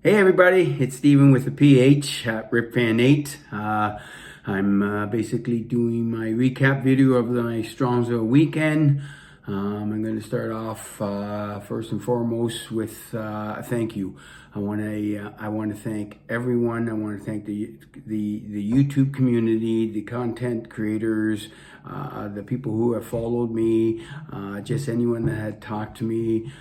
Hey everybody, it's Steven with the PH at RipFan8. I'm basically doing my recap video of my Strongsville weekend. I'm going to start off first and foremost with a thank you. I want to thank everyone. I want to thank the YouTube community, the content creators, the people who have followed me, just anyone that had talked to me,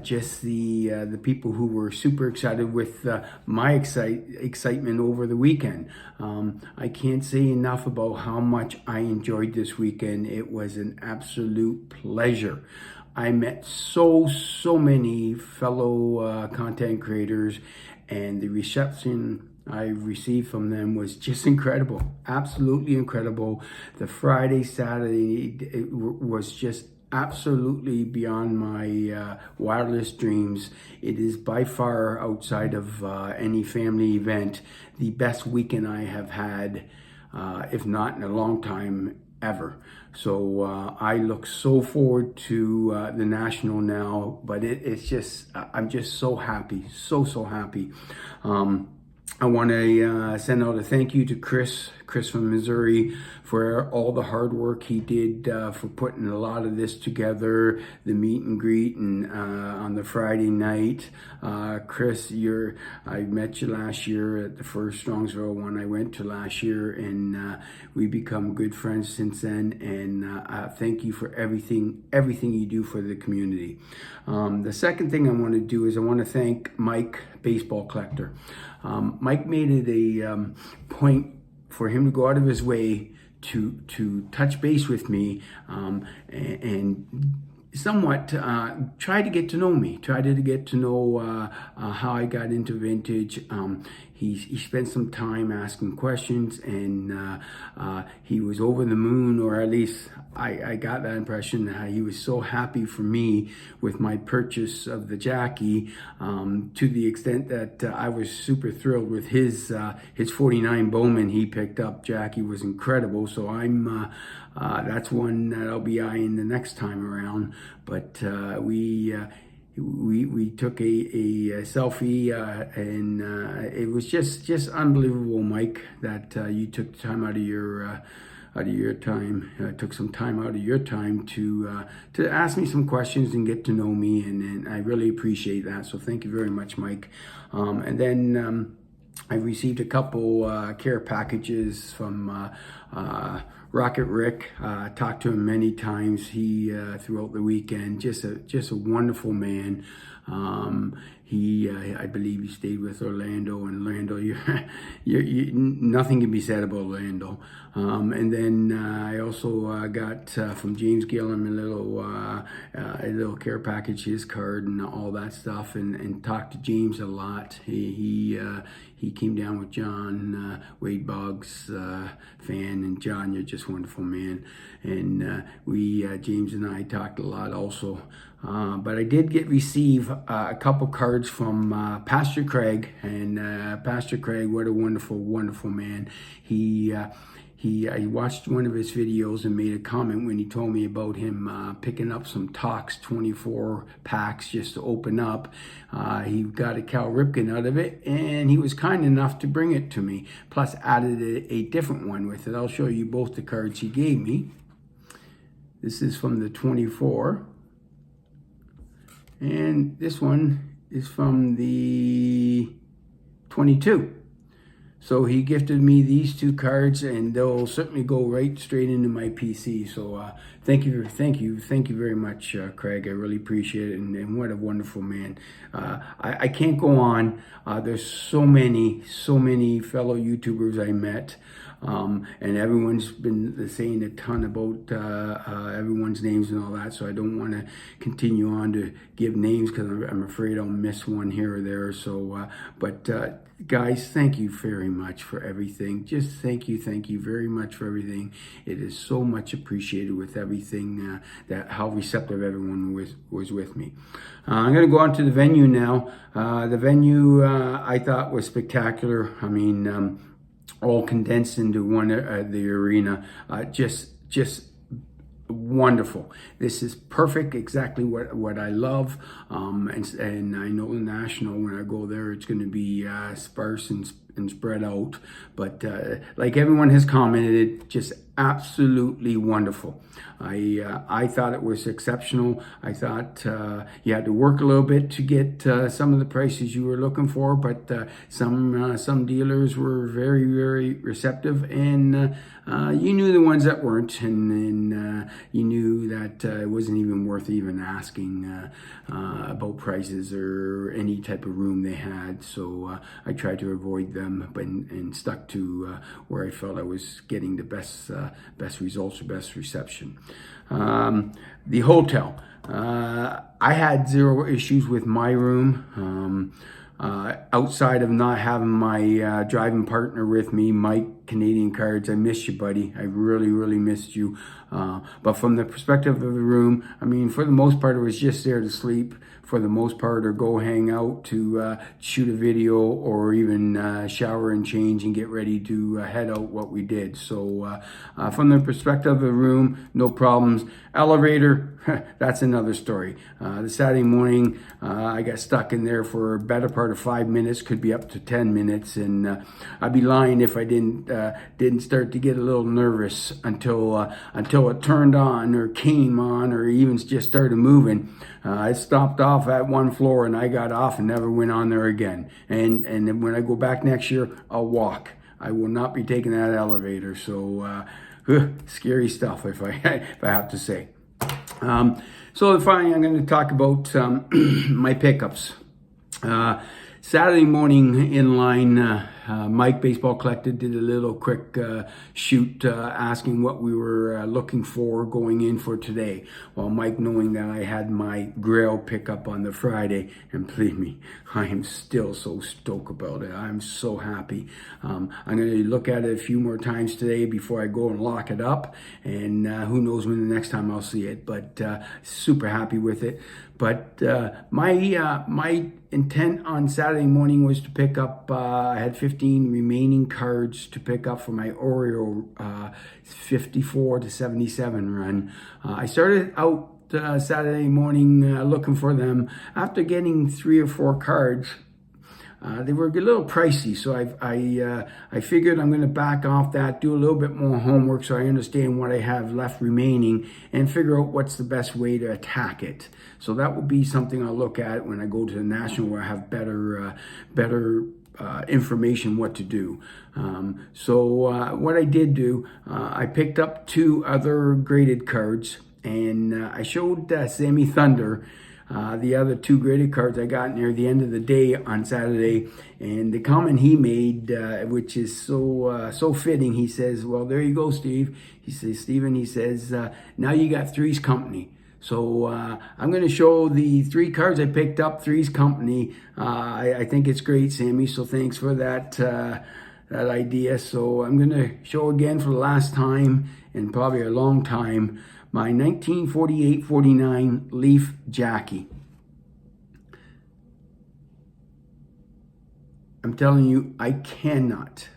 just the people who were super excited with my excitement over the weekend. I can't say enough about how much I enjoyed this weekend. It was an absolute pleasure. I met so many fellow content creators, and the reception I received from them was just incredible, absolutely incredible. The Friday, Saturday, it was just absolutely beyond my wildest dreams. It is by far, outside of any family event, the best weekend I have had, if not in a long time, ever. So I look so forward to the National now, but it's just, I'm just so happy, so happy. I want to send out a thank you to Chris from Missouri, for all the hard work he did for putting a lot of this together, the meet and greet and on the Friday night. Chris, I met you last year at the first Strongsville one I went to last year, and we become good friends since then, and thank you for everything you do for the community. The second thing I want to do is I want to thank Mike, baseball collector. Mike made it a point for him to go out of his way to touch base with me and somewhat try to get to know me, try to get to know how I got into vintage. He spent some time asking questions, and he was over the moon, or at least I got that impression that he was so happy for me with my purchase of the Jackie, to the extent that I was super thrilled with his 49 Bowman he picked up. Jackie was incredible, so that's one that I'll be eyeing the next time around. But we took a selfie, and it was just unbelievable, Mike, that you took the time out of your time, took some time out of your time to ask me some questions and get to know me, and I really appreciate that. So thank you very much, Mike. And then I received a couple care packages from Rocket Rick. Talked to him many times. He throughout the weekend, just a wonderful man. I believe he stayed with Orlando, and Orlando, nothing can be said about Orlando. And then I also got from James Gillum a little care package, his card and all that stuff, and talked to James a lot. He came down with John, Wade Boggs fan, and John, you're just a wonderful man. And James and I talked a lot also. But I did receive a couple cards from Pastor Craig, and Pastor Craig, what a wonderful man. I watched one of his videos and made a comment when he told me about him picking up some Tox 24 packs just to open up. He got a Cal Ripken out of it, and he was kind enough to bring it to me, plus added a different one with it. I'll show you both the cards he gave me. This is from the 24. And this one is from the 22. So he gifted me these two cards, and they'll certainly go right straight into my PC. So thank you very much, Craig. I really appreciate it, and what a wonderful man. I can't go on. There's so many fellow YouTubers I met. And everyone's been saying a ton about everyone's names and all that, so I don't want to continue on to give names because I'm afraid I'll miss one here or there. So, guys, thank you very much for everything. Just thank you very much for everything. It is so much appreciated with everything, how receptive everyone was with me. I'm going to go on to the venue now. The venue I thought was spectacular. I mean, all condensed into one the arena. Just wonderful. This is perfect, exactly what I love. And I know the National, when I go there, it's going to be sparse and spread out. But like everyone has commented, just absolutely wonderful. I thought it was exceptional. I thought you had to work a little bit to get some of the prices you were looking for, but some dealers were very receptive, and you knew the ones that weren't, and you knew that it wasn't even worth even asking about prices or any type of room they had. So I tried to avoid them, but and stuck to where I felt I was getting the best results or best reception. The hotel, I had zero issues with my room. Outside of not having my driving partner with me, Mike, Canadian Cards, I miss you, buddy. I really missed you. But from the perspective of the room, I mean, for the most part, it was just there to sleep, for the most part, or go hang out to shoot a video, or even shower and change and get ready to head out what we did. So from the perspective of the room, no problems. Elevator, that's another story. The Saturday morning, I got stuck in there for a better part of 5 minutes, could be up to 10 minutes, and I'd be lying if I didn't start to get a little nervous until it turned on or came on or even just started moving. I stopped off at one floor and I got off and never went on there again. And when I go back next year, I'll walk. I will not be taking that elevator. So scary stuff, if I have to say. So finally, I'm going to talk about my pickups. Saturday morning in line, Mike Baseball Collected did a little quick shoot asking what we were looking for going in for today. Well, Mike, knowing that I had my Grail pickup on the Friday, and believe me, I am still so stoked about it. I'm so happy. I'm going to look at it a few more times today before I go and lock it up, and who knows when the next time I'll see it, but super happy with it. But my intent on Saturday morning was to pick up, I had 15 remaining cards to pick up for my Oreo 54 to 77 run. I started out Saturday morning looking for them. After getting 3 or 4 cards, they were a little pricey, so I figured I'm going to back off that, do a little bit more homework so I understand what I have left remaining, and figure out what's the best way to attack it. So that will be something I'll look at when I go to the National, where I have better information what to do. So what I did do, I picked up 2 other graded cards, and I showed Sammy Thunder the other 2 graded cards I got near the end of the day on Saturday, and the comment he made, which is so fitting, he says, "Well, there you go, Steve." He says, "Steven," he says, "now you got Three's Company." So I'm going to show the 3 cards I picked up, Three's Company. I think it's great, Sammy, so thanks for that idea. So I'm going to show again for the last time, and probably a long time, my 1948-49 Leaf Jackie. I'm telling you, I cannot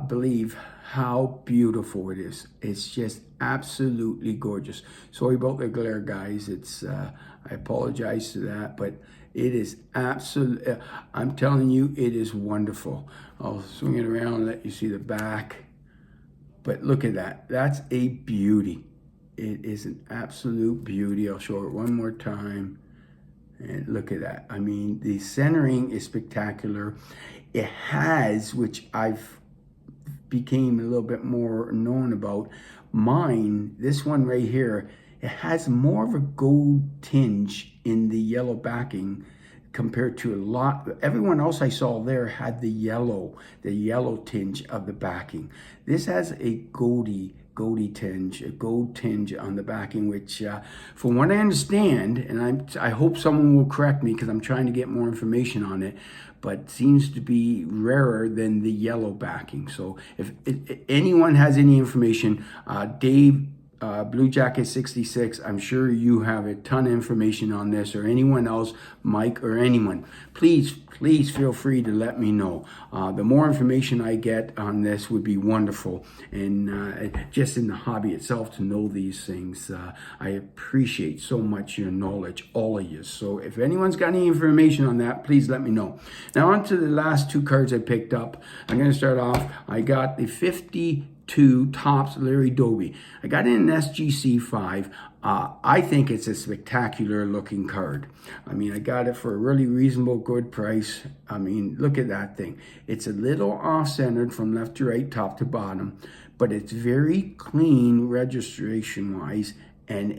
believe how beautiful it is. It's just absolutely gorgeous. Sorry about the glare, guys. It's I apologize to that, but it is absolutely, I'm telling you, it is wonderful. I'll swing it around and let you see the back. But look at that. That's a beauty. It is an absolute beauty. I'll show it one more time. And look at that. I mean, the centering is spectacular. It has, which I've became a little bit more known about, mine, this one right here, it has more of a gold tinge in the yellow backing compared to a lot, everyone else I saw there had the yellow tinge of the backing. This has a goldy tinge, a gold tinge on the backing, which from what I understand, and I hope someone will correct me because I'm trying to get more information on it, but seems to be rarer than the yellow backing. So if anyone has any information, Dave Blue Jacket 66. I'm sure you have a ton of information on this, or anyone else, Mike or anyone. Please feel free to let me know. The more information I get on this would be wonderful. And just in the hobby itself, to know these things, I appreciate so much your knowledge, all of you. So if anyone's got any information on that, please let me know. Now on to the last two cards I picked up. I'm going to start off. I got the 52 Topps Larry Doby. I got it in SGC 5. I think it's a spectacular looking card. I mean, I got it for a really reasonable, good price. I mean, look at that thing. It's a little off-centered from left to right, top to bottom, but it's very clean registration-wise, and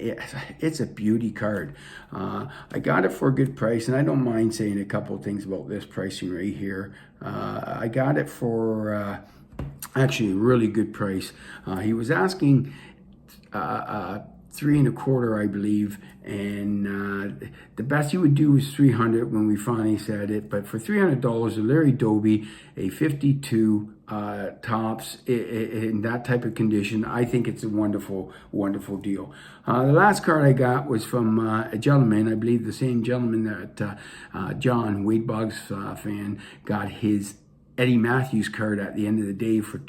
it's a beauty card. I got it for a good price, and I don't mind saying a couple of things about this pricing right here. I got it for actually a really good price. He was asking $3 1/4, I believe, and the best he would do was $300 when we finally said it. But for $300, a Larry Doby, a 52 Topps in that type of condition, I think it's a wonderful, wonderful deal. The last card I got was from a gentleman, I believe the same gentleman that John, Wade Boggs fan, got his Eddie Matthews card at the end of the day for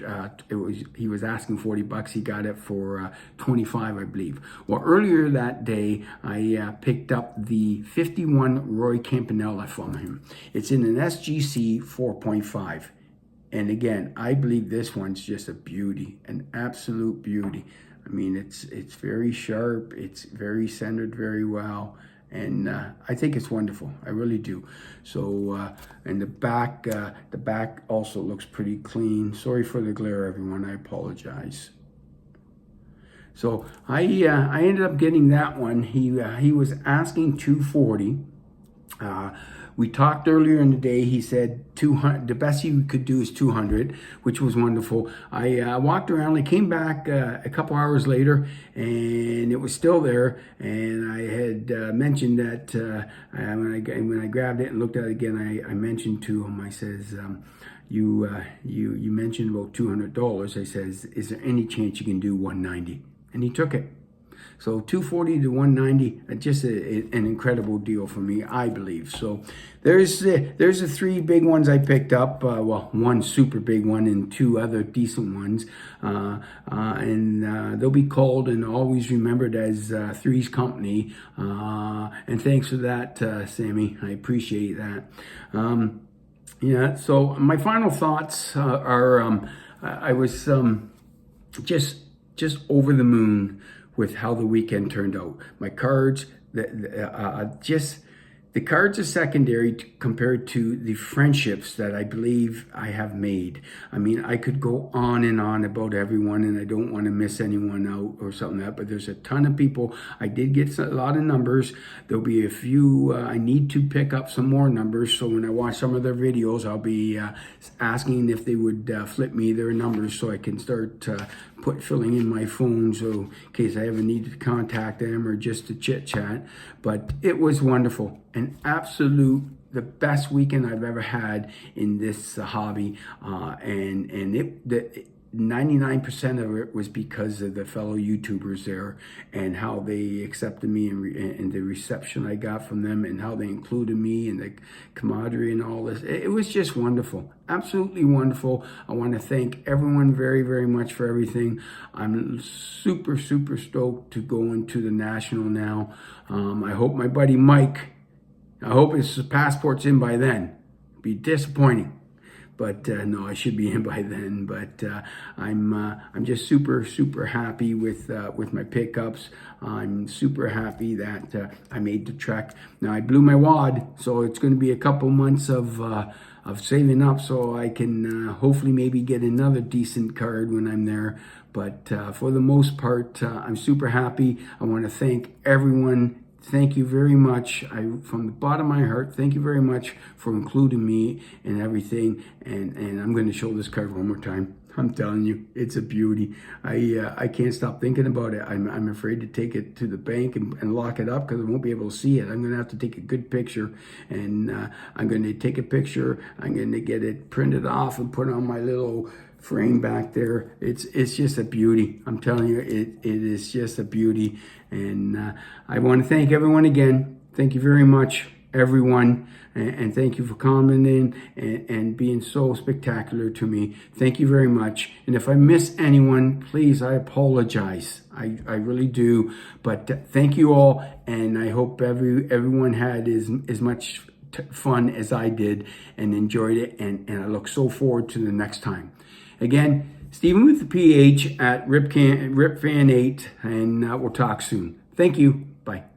he was asking $40. He got it for 25, I believe. Well, earlier that day, I picked up the 51 Roy Campanella from him. It's in an SGC 4.5. And again, I believe this one's just a beauty, an absolute beauty. I mean, it's very sharp. It's very centered very well. And I think it's wonderful. I really do. So, and the back also looks pretty clean. Sorry for the glare, everyone. I apologize. So I ended up getting that one. He was asking $240. We talked earlier in the day. He said 200. The best he could do is 200, which was wonderful. I walked around. I came back a couple hours later, and it was still there. And I had mentioned that when I grabbed it and looked at it again, I mentioned to him. I says, you mentioned about $200. I says, is there any chance you can do 190? And he took it. So 240 to 190, just an incredible deal for me, I believe. So there's the three big ones I picked up. Well, one super big one and two other decent ones. And they'll be called and always remembered as Three's Company. And thanks for that, Sammy. I appreciate that. Yeah, so my final thoughts are I was just over the moon with how the weekend turned out. My cards, the cards are secondary compared to the friendships that I believe I have made. I mean, I could go on and on about everyone, and I don't want to miss anyone out or something like that, but there's a ton of people. I did get a lot of numbers. There'll be a few, I need to pick up some more numbers, so when I watch some of their videos, I'll be asking if they would flip me their numbers so I can start filling in my phone, so in case I ever need to contact them or just to chit chat. But it was wonderful, an absolute, the best weekend I've ever had in this hobby, and 99% of it was because of the fellow YouTubers there and how they accepted me and the reception I got from them and how they included me and the camaraderie and all this. It was just wonderful, absolutely wonderful. I want to thank everyone very, very much for everything. I'm super, super stoked to go into the National now. I hope my buddy Mike, I hope his passport's in by then. It'd be disappointing. But no, I should be in by then. But I'm just super, super happy with my pickups. I'm super happy that I made the trek. Now I blew my wad, so it's going to be a couple months of saving up so I can hopefully maybe get another decent card when I'm there. But for the most part, I'm super happy. I want to thank everyone. Thank you very much. From the bottom of my heart, thank you very much for including me and everything. And I'm going to show this card one more time. I'm telling you, it's a beauty. I can't stop thinking about it. I'm afraid to take it to the bank and lock it up because I won't be able to see it. I'm going to have to take a good picture, and I'm going to take a picture. I'm going to get it printed off and put on my little frame back there. It's just a beauty. I'm telling you, it is just a beauty. And I want to thank everyone again. Thank you very much, everyone. And thank you for commenting and being so spectacular to me. Thank you very much. And if I miss anyone, please, I apologize. I really do. But thank you all. And I hope everyone had as much fun as I did and enjoyed it. And I look so forward to the next time. Again, Stephen with the PH at RipFan8. And we'll talk soon. Thank you. Bye.